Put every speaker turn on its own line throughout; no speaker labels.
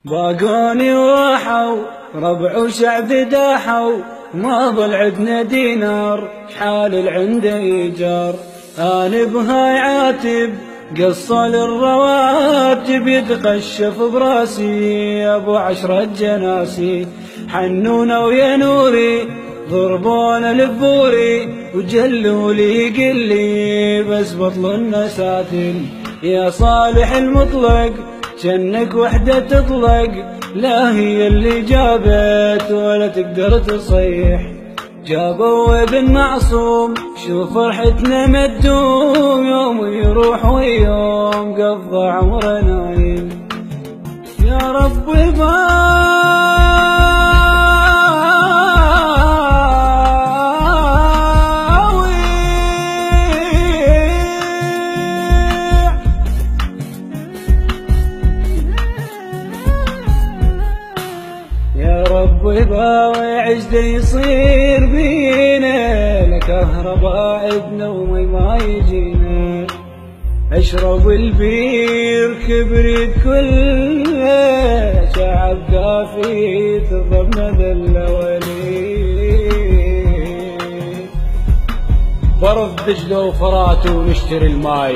باقوني وراحوا ربع وشعب داحوا، ما ظل عدنا دينار حال العنده يجار. أنا بهاي عاتب قصة للرواتب، يتقشف براسي أبو 10 جناسي. حنونا ويا نوري ضربونا لبوري، وجلوا لي قلي بس بطل النساتل. يا صالح المطلق جنك وحدة تطلق، لا هي اللي جابت ولا تقدر تصيح. جابوا ابن معصوم شوف فرحتنا مدوم، يوم يروح ويوم قضى عمره نايم. يا رب باوي عجده يصير بينا، لكهرباء عدنا ومي ما يجينا. اشرب البير كبريت كله، شعب كافي تضربنا ذلولي. برض دجله وفرات ونشتري الماي،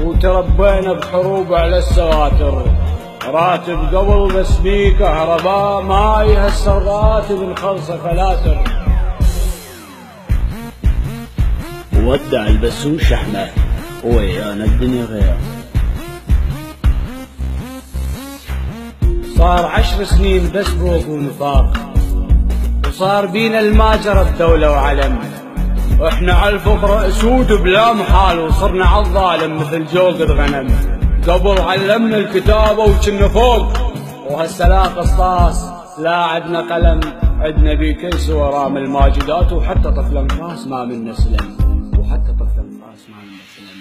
وتربينا بحروب على السواتر. راتب قبل بس بيه كهرباء، ماي هسه الراتب نخلصه فلاتر.
ودع البسوش احمد ويانا الدنيا غير.
صار 10 سنين بس بروك ونفاق، وصار بينا الماجرة بدولة وعلم. واحنا على الفقر اسود بلا محال، وصرنا على الظالم مثل جوقة غنم. قبل علمنا الكتابة وكنا فوق، وهسه لا قصاص لا عدنا قلم. عدنا بكيس ورام الماجدات، وحتى طفل انفاس ما منا سلم، وحتى طفل انفاس ما منا سلم.